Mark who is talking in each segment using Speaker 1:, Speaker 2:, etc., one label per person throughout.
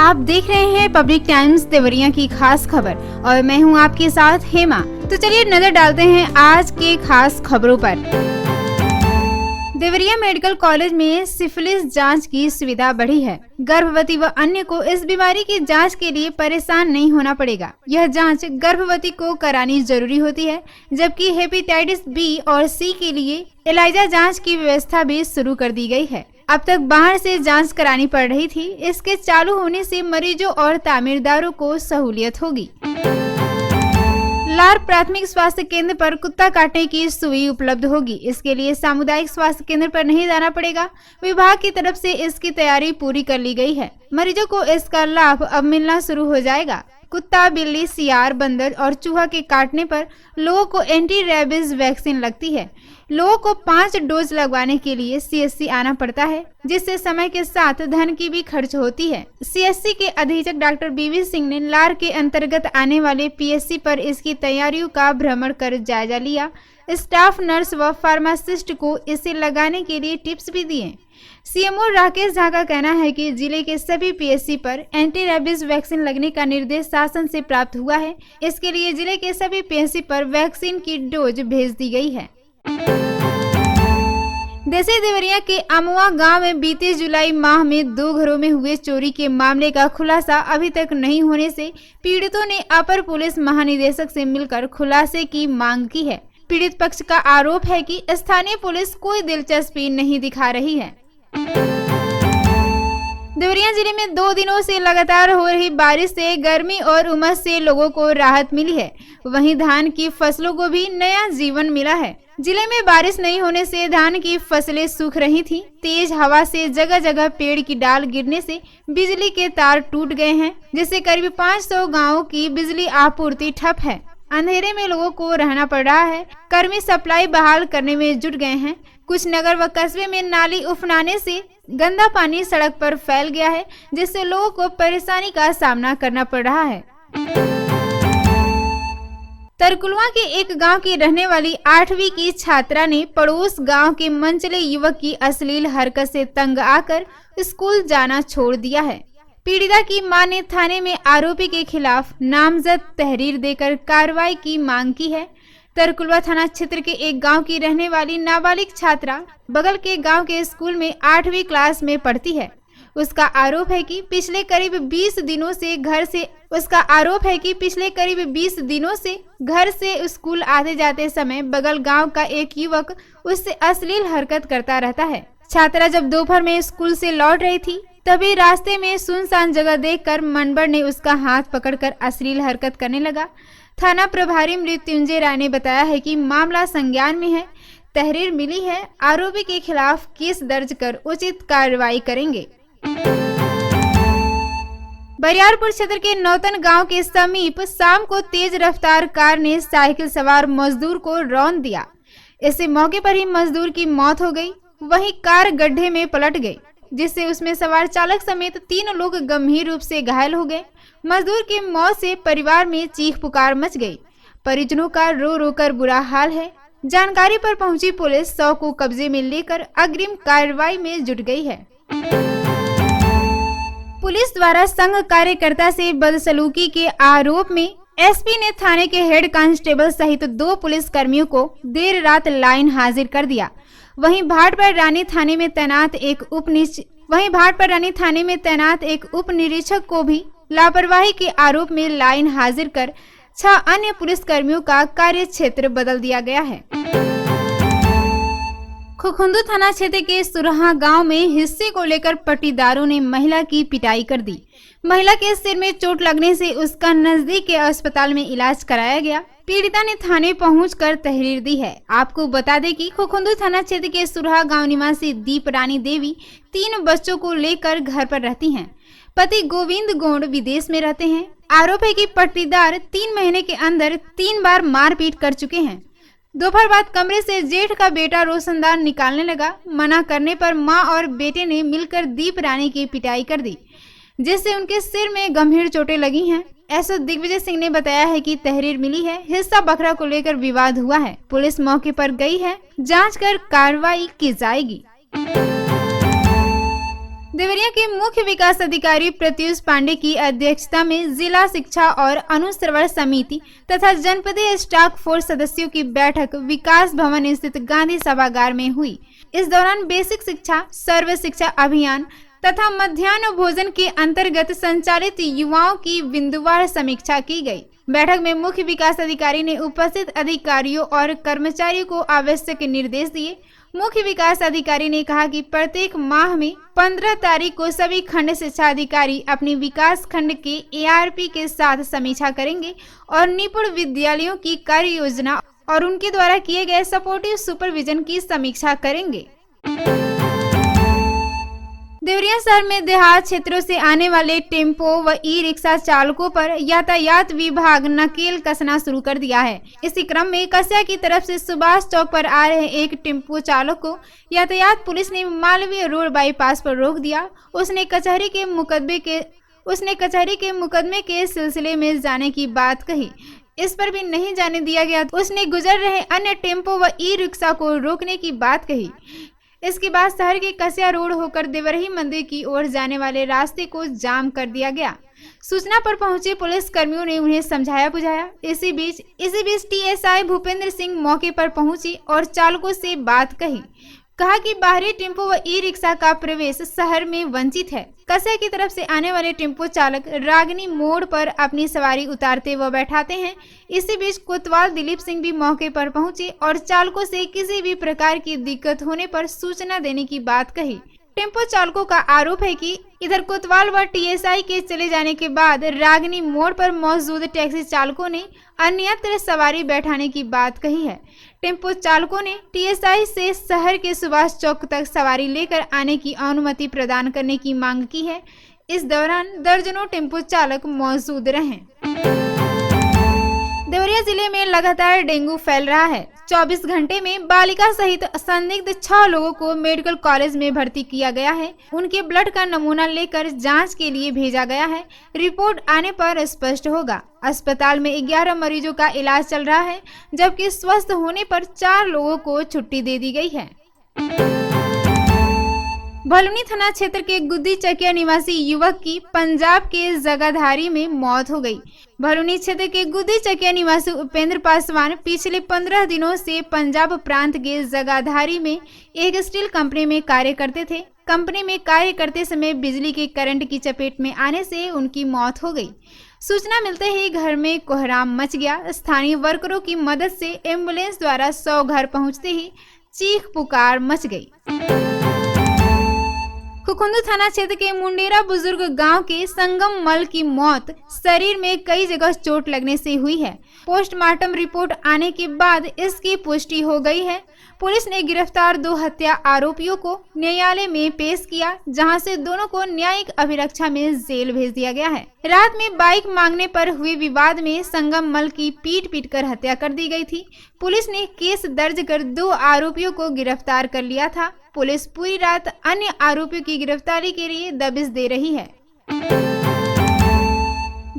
Speaker 1: आप देख रहे हैं पब्लिक टाइम्स देवरिया की खास खबर और मैं हूं आपके साथ हेमा। तो चलिए नजर डालते हैं आज के खास खबरों पर। देवरिया मेडिकल कॉलेज में सिफिलिस जांच की सुविधा बढ़ी है। गर्भवती व अन्य को इस बीमारी की जांच के लिए परेशान नहीं होना पड़ेगा। यह जांच गर्भवती को करानी जरूरी होती है, जबकि हेपेटाइटिस बी और सी के लिए एलाइजा जांच की व्यवस्था भी शुरू कर दी गई है। अब तक बाहर से जांच करानी पड़ रही थी। इसके चालू होने से मरीजों और तामीरदारों को सहूलियत होगी। लार प्राथमिक स्वास्थ्य केंद्र पर कुत्ता काटने की सुई उपलब्ध होगी। इसके लिए सामुदायिक स्वास्थ्य केंद्र पर नहीं जाना पड़ेगा। विभाग की तरफ से इसकी तैयारी पूरी कर ली गई है। मरीजों को इसका लाभ अब मिलना शुरू हो जाएगा। कुत्ता, बिल्ली, सियार, बंदर और चूहा के काटने पर लोगों को एंटी रेबीज वैक्सीन लगती है। लोगों को 5 डोज लगवाने के लिए सीएससी आना पड़ता है, जिससे समय के साथ धन की भी खर्च होती है। सीएससी के अधीक्षक डॉक्टर बीवी सिंह ने लार के अंतर्गत आने वाले पीएससी पर इसकी तैयारियों का भ्रमण कर जायजा लिया। स्टाफ नर्स व फार्मासिस्ट को इसे लगाने के लिए टिप्स भी दिए। सीएमओ राकेश झा का कहना है कि जिले के सभी पीएससी पर एंटी रेबीज वैक्सीन लगने का निर्देश शासन से प्राप्त हुआ है। इसके लिए जिले के सभी पीएससी पर वैक्सीन की डोज भेज दी गई है। देसी देवरिया के अमुआ गांव में बीते जुलाई माह में 2 घरों में हुए चोरी के मामले का खुलासा अभी तक नहीं होने से पीड़ितों ने अपर पुलिस महानिदेशक से मिलकर खुलासे की मांग की है। पीड़ित पक्ष का आरोप है कि स्थानीय पुलिस कोई दिलचस्पी नहीं दिखा रही है। देवरिया जिले में 2 दिनों से लगातार हो रही बारिश से गर्मी और उमस से लोगों को राहत मिली है। वहीं धान की फसलों को भी नया जीवन मिला है। जिले में बारिश नहीं होने से धान की फसलें सूख रही थीं। तेज हवा से जगह जगह पेड़ की डाल गिरने से बिजली के तार टूट गए हैं, जिससे करीब 500 गांवों की बिजली आपूर्ति ठप है। अंधेरे में लोगों को रहना पड़ रहा है। कर्मी सप्लाई बहाल करने में जुट गए हैं। कुछ नगर व कस्बे में नाली उफनाने से गंदा पानी सड़क पर फैल गया है, जिससे लोगों को परेशानी का सामना करना पड़ रहा है। तरकुलवा के एक गांव की रहने वाली 8वीं की छात्रा ने पड़ोस गांव के मनचले युवक की अश्लील हरकत से तंग आकर स्कूल जाना छोड़ दिया है। पीड़िता की मां ने थाने में आरोपी के खिलाफ नामजद तहरीर देकर कार्रवाई की मांग की है। तरकुलवा थाना क्षेत्र के एक गांव की रहने वाली नाबालिग छात्रा बगल के गांव के स्कूल में 8वीं क्लास में पढ़ती है। उसका आरोप है कि पिछले करीब 20 दिनों से घर से स्कूल आते जाते समय बगल गांव का एक युवक उससे अश्लील हरकत करता रहता है। छात्रा जब दोपहर में स्कूल से लौट रही थी, तभी रास्ते में सुनसान जगह देखकर मनबर ने उसका हाथ पकड़कर अश्लील हरकत करने लगा। थाना प्रभारी मृत्युंजय राय ने बताया है कि मामला संज्ञान में है, तहरीर मिली है, आरोपी के खिलाफ केस दर्ज कर उचित कार्रवाई करेंगे। बरियारपुर क्षेत्र के नौतन गांव के समीप शाम को तेज रफ्तार कार ने साइकिल सवार मजदूर को रौंद दिया। इससे मौके पर ही मजदूर की मौत हो गई। वहीं कार गड्ढे में पलट गई, जिससे उसमें सवार चालक समेत 3 लोग गंभीर रूप से घायल हो गए। मजदूर की मौत से परिवार में चीख पुकार मच गई। परिजनों का रो रो कर बुरा हाल है। जानकारी पर पहुंची पुलिस 100 को कब्जे में लेकर अग्रिम कार्रवाई में जुट गई है। पुलिस द्वारा संघ कार्यकर्ता से बदसलूकी के आरोप में एसपी ने थाने के हेड कांस्टेबल सहित 2 पुलिस कर्मियों को देर रात लाइन हाजिर कर दिया। वहीं भाटपारा रानी थाने में तैनात एक उप निरीक्षक को भी लापरवाही के आरोप में लाइन हाजिर कर 6 अन्य पुलिस कर्मियों का कार्य क्षेत्र बदल दिया गया है। खुखुंदू थाना क्षेत्र के सुरहा गांव में हिस्से को लेकर पट्टीदारों ने महिला की पिटाई कर दी। महिला के सिर में चोट लगने से उसका नजदीक के अस्पताल में इलाज कराया गया। पीड़िता ने थाने पहुंचकर तहरीर दी है। आपको बता दें कि खुखुंदू थाना क्षेत्र के सुरहा गांव निवासी दीप रानी देवी 3 बच्चों को लेकर घर पर रहती हैं। पति गोविंद गोंड विदेश में रहते हैं। आरोप है कि पट्टीदार 3 महीने के अंदर 3 बार मारपीट कर चुके हैं। दोपहर बाद कमरे से जेठ का बेटा रोशनदान निकालने लगा। मना करने पर मां और बेटे ने मिलकर दीप रानी की पिटाई कर दी, जिससे उनके सिर में गंभीर चोटें लगी हैं। ऐसा दिग्विजय सिंह ने बताया है कि तहरीर मिली है। हिस्सा बकरा को लेकर विवाद हुआ है। पुलिस मौके पर गई है, जांच कर कार्रवाई की जाएगी। देवरिया देवरिया के मुख्य विकास अधिकारी प्रत्युष पांडे की अध्यक्षता में जिला शिक्षा और अनुश्रवण समिति तथा जनपदीय स्टाफ फोर्स सदस्यों की बैठक विकास भवन स्थित गांधी सभागार में हुई। इस दौरान बेसिक शिक्षा, सर्व शिक्षा अभियान तथा मध्याह्न भोजन के अंतर्गत संचालित युवाओं की बिंदुवार समीक्षा की गई। बैठक में मुख्य विकास अधिकारी ने उपस्थित अधिकारियों और कर्मचारियों को आवश्यक निर्देश दिए। मुख्य विकास अधिकारी ने कहा कि प्रत्येक माह में 15 तारीख को सभी खंड शिक्षा अधिकारी अपनी विकास खंड के ARP के साथ समीक्षा करेंगे और निपुण विद्यालयों की कार्य योजना और उनके द्वारा किए गए सपोर्टिव सुपरविजन की समीक्षा करेंगे। देवरिया शहर में देहात क्षेत्रों से आने वाले टेम्पो व ई-रिक्शा चालकों पर यातायात विभाग नकेल कसना शुरू कर दिया है। इसी क्रम में कस्या की तरफ से सुभाष चौक पर आ रहे एक टेम्पो चालक को यातायात पुलिस ने मालवीय रोड बाईपास पर रोक दिया। उसने कचहरी के मुकदमे के सिलसिले में जाने की बात कही। इस पर भी नहीं जाने दिया गया। उसने गुजर रहे अन्य टेम्पो व ई-रिक्शा को रोकने की बात कही। इसके बाद शहर के कस्या रोड होकर देवरही मंदिर की ओर जाने वाले रास्ते को जाम कर दिया गया। सूचना पर पहुंचे पुलिस कर्मियों ने उन्हें समझाया बुझाया। इसी बीच TSI भूपेंद्र सिंह मौके पर पहुंची और चालकों से बात कहा कि बाहरी टेम्पो व ई-रिक्शा का प्रवेश शहर में वंचित है। कस्या की तरफ से आने वाले टेम्पो चालक रागनी मोड़ पर अपनी सवारी उतारते व बैठाते हैं। इसी बीच कोतवाल दिलीप सिंह भी मौके पर पहुंचे और चालकों से किसी भी प्रकार की दिक्कत होने पर सूचना देने की बात कही। टेम्पो चालकों का आरोप है कि इधर कोतवाल व TSI के चले जाने के बाद रागनी मोड़ पर मौजूद टैक्सी चालकों ने अन्यत्र सवारी बैठाने की बात कही है। टेम्पो चालकों ने TSI से शहर के सुभाष चौक तक सवारी लेकर आने की अनुमति प्रदान करने की मांग की है। इस दौरान दर्जनों टेम्पो चालक मौजूद रहे। देवरिया जिले में लगातार डेंगू फैल रहा है। 24 घंटे में बालिका सहित संदिग्ध 6 लोगों को मेडिकल कॉलेज में भर्ती किया गया है। उनके ब्लड का नमूना लेकर जांच के लिए भेजा गया है। रिपोर्ट आने पर स्पष्ट होगा। अस्पताल में 11 मरीजों का इलाज चल रहा है, जबकि स्वस्थ होने पर 4 लोगों को छुट्टी दे दी गई है। भलुनी थाना क्षेत्र के गुद्दी चकिया निवासी युवक की पंजाब के जगाधारी में मौत हो गई। भलुनी क्षेत्र के गुद्दी चकिया निवासी उपेंद्र पासवान पिछले 15 दिनों से पंजाब प्रांत के जगाधारी में एक स्टील कंपनी में कार्य करते थे। कंपनी में कार्य करते समय बिजली के करंट की चपेट में आने से उनकी मौत हो गई। सूचना मिलते ही घर में कोहराम मच गया। स्थानीय वर्करों की मदद से एम्बुलेंस द्वारा 100 घर पहुंचते ही चीख पुकार मच गई। खुखुंदू थाना क्षेत्र के मुंडेरा बुजुर्ग गांव के संगम मल की मौत शरीर में कई जगह चोट लगने से हुई है। पोस्टमार्टम रिपोर्ट आने के बाद इसकी पुष्टि हो गई है। पुलिस ने गिरफ्तार 2 हत्या आरोपियों को न्यायालय में पेश किया, जहां से दोनों को न्यायिक अभिरक्षा में जेल भेज दिया गया है। रात में बाइक मांगने पर हुए विवाद में संगम मल की पीट कर हत्या कर दी गई थी। पुलिस ने केस दर्ज कर 2 आरोपियों को गिरफ्तार कर लिया था। पुलिस पूरी रात अन्य आरोपियों की गिरफ्तारी के लिए दबिश दे रही है।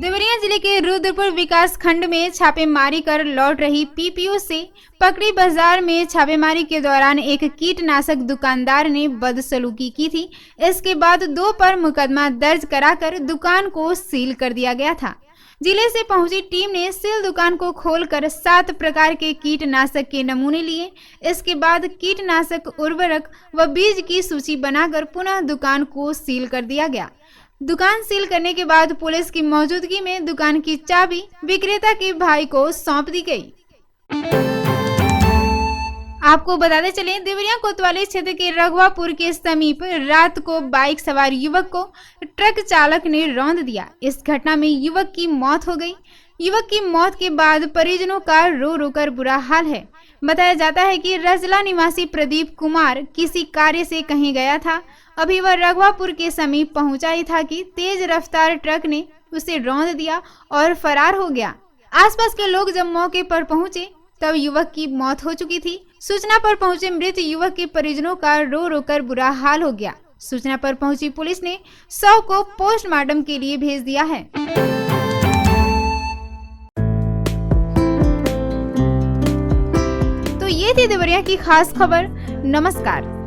Speaker 1: देवरिया जिले के रुद्रपुर विकास खंड में छापेमारी कर लौट रही PPO से पकड़ी बाजार में छापेमारी के दौरान एक कीटनाशक दुकानदार ने बदसलूकी की थी। इसके बाद 2 पर मुकदमा दर्ज कराकर दुकान को सील कर दिया गया था। जिले से पहुंची टीम ने सील दुकान को खोलकर 7 प्रकार के कीटनाशक के नमूने लिए। इसके बाद कीटनाशक, उर्वरक व बीज की सूची बनाकर पुनः दुकान को सील कर दिया गया। दुकान सील करने के बाद पुलिस की मौजूदगी में दुकान की चाबी विक्रेता के भाई को सौंप दी गई। आपको बताते चले, देवरिया कोतवाली क्षेत्र के रघुवापुर के समीप रात को बाइक सवार युवक को ट्रक चालक ने रौंद दिया। इस घटना में युवक की मौत हो गई। युवक की मौत के बाद परिजनों का रो रो कर बुरा हाल है। बताया जाता है कि रजला निवासी प्रदीप कुमार किसी कार्य से कहीं गया था। अभी वह रघुवापुर के समीप पहुंचा ही था कि तेज रफ्तार ट्रक ने उसे रौंद दिया और फरार हो गया। आसपास के लोग जब मौके पर पहुंचे तब युवक की मौत हो चुकी थी। सूचना पर पहुंचे मृत युवक के परिजनों का रो रो कर बुरा हाल हो गया। सूचना पर पहुंची पुलिस ने शव को पोस्टमार्टम के लिए भेज दिया है। तो ये थी देवरिया की खास खबर। नमस्कार।